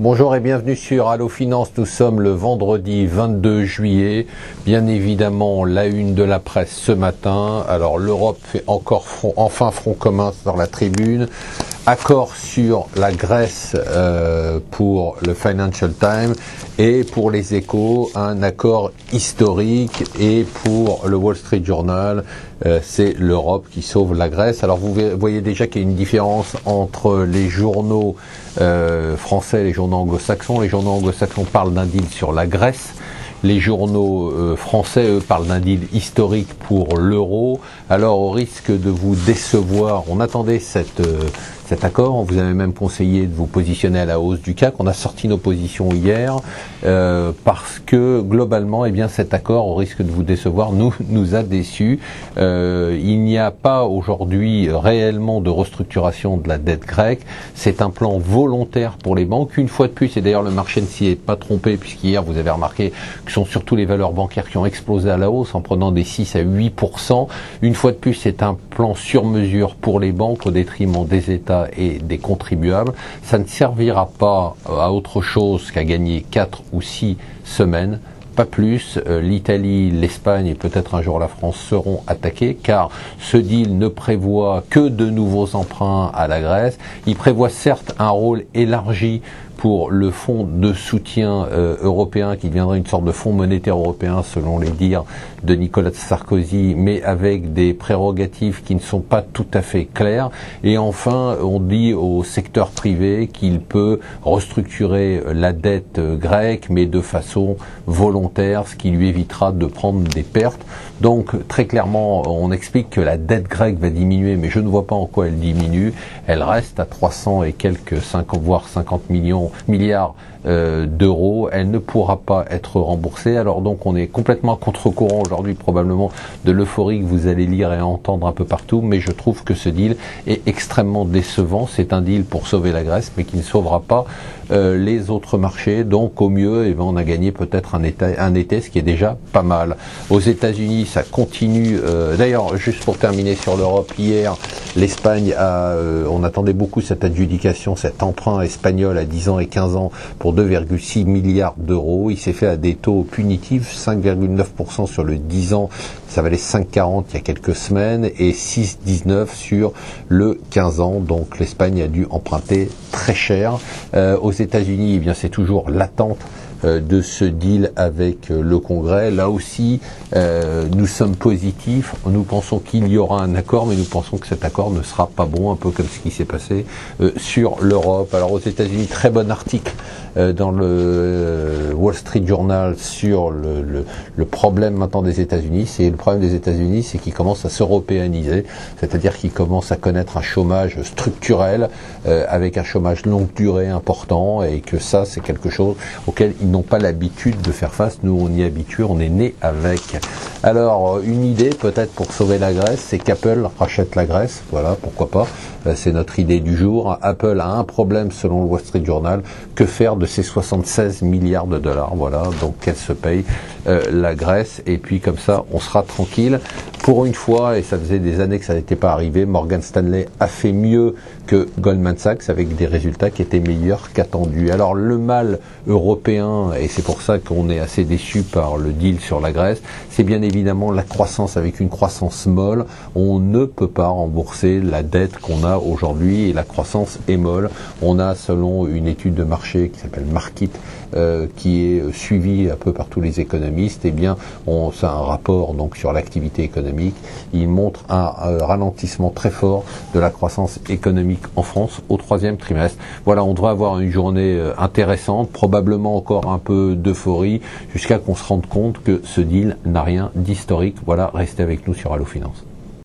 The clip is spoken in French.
Bonjour et bienvenue sur Allo Finance. Nous sommes le vendredi 22 juillet. Bien évidemment, la une de la presse ce matin. Alors l'Europe fait encore enfin front commun sur la tribune. Accord sur la Grèce pour le Financial Times et pour les Échos, un accord historique, et pour le Wall Street Journal, c'est l'Europe qui sauve la Grèce. Alors vous voyez déjà qu'il y a une différence entre les journaux français et les journaux anglo-saxons. Les journaux anglo-saxons parlent d'un deal sur la Grèce. Les journaux français, eux, parlent d'un deal historique pour l'euro. Alors, au risque de vous décevoir, on attendait cet accord. On vous avait même conseillé de vous positionner à la hausse du CAC. On a sorti nos positions hier parce que, globalement, eh bien, cet accord, au risque de vous décevoir, nous a déçus. Il n'y a pas aujourd'hui réellement de restructuration de la dette grecque. C'est un plan volontaire pour les banques. Une fois de plus, et d'ailleurs le marché ne s'y est pas trompé, puisqu'hier, vous avez remarqué que ce sont surtout les valeurs bancaires qui ont explosé à la hausse en prenant des 6 à 8%. Une fois de plus, c'est un plan sur mesure pour les banques au détriment des États et des contribuables. Ça ne servira pas à autre chose qu'à gagner 4 ou 6 semaines. Pas plus. L'Italie, l'Espagne et peut-être un jour la France seront attaqués, car ce deal ne prévoit que de nouveaux emprunts à la Grèce. Il prévoit certes un rôle élargi pour le fonds de soutien européen, qui deviendrait une sorte de fonds monétaire européen selon les dires de Nicolas Sarkozy, mais avec des prérogatives qui ne sont pas tout à fait claires. Et enfin, on dit au secteur privé qu'il peut restructurer la dette grecque, mais de façon volontaire, ce qui lui évitera de prendre des pertes. Donc, très clairement, on explique que la dette grecque va diminuer, mais je ne vois pas en quoi elle diminue. Elle reste à 300 et quelques 50, voire 50 milliards d'euros. Elle ne pourra pas être remboursée. Alors donc on est complètement à contre-courant aujourd'hui, probablement, de l'euphorie que vous allez lire et entendre un peu partout, mais je trouve que ce deal est extrêmement décevant. C'est un deal pour sauver la Grèce, mais qui ne sauvera pas les autres marchés. Donc au mieux, eh ben, on a gagné peut-être un été, ce qui est déjà pas mal. Aux États-Unis, ça continue. D'ailleurs, juste pour terminer sur l'Europe, hier, l'Espagne on attendait beaucoup cette adjudication, cet emprunt espagnol à 10 ans et 15 ans pour 2,6 milliards d'euros. Il s'est fait à des taux punitifs, 5,9% sur le 10 ans, ça valait 5,40 il y a quelques semaines, et 6,19 sur le 15 ans. Donc l'Espagne a dû emprunter très cher. Aux États-Unis, eh bien c'est toujours l'attente de ce deal avec le Congrès. Là aussi, nous sommes positifs. Nous pensons qu'il y aura un accord, mais nous pensons que cet accord ne sera pas bon, un peu comme ce qui s'est passé sur l'Europe. Alors aux États-Unis, très bon article dans le Wall Street Journal sur le problème maintenant des États-Unis. Le problème des États-Unis, c'est qu'ils commencent à s'européaniser, c'est-à-dire qu'ils commencent à connaître un chômage structurel avec un chômage longue durée important, et que ça, c'est quelque chose auquel ils n'ont pas l'habitude de faire face. Nous, on y est habitué, on est né avec. Alors, une idée peut-être pour sauver la Grèce, c'est qu'Apple rachète la Grèce. Voilà, pourquoi pas. C'est notre idée du jour. Apple a un problème selon le Wall Street Journal. Que faire de ces 76 milliards de dollars? Voilà, donc qu'elle se paye la Grèce, et puis comme ça, on sera tranquille. Pour une fois, et ça faisait des années que ça n'était pas arrivé, Morgan Stanley a fait mieux que Goldman Sachs, avec des résultats qui étaient meilleurs qu'attendus. Alors le mal européen, et c'est pour ça qu'on est assez déçu par le deal sur la Grèce, c'est bien évidemment la croissance. Avec une croissance molle, on ne peut pas rembourser la dette qu'on a aujourd'hui, et la croissance est molle. On a, selon une étude de marché qui s'appelle Markit, qui est suivie un peu par tous les économistes, eh bien, c'est un rapport donc sur l'activité économique. Il montre un ralentissement très fort de la croissance économique en France au troisième trimestre. Voilà, on devrait avoir une journée intéressante, probablement encore un peu d'euphorie, jusqu'à qu'on se rende compte que ce deal n'a rien d'historique. Voilà, restez avec nous sur Allo Finance.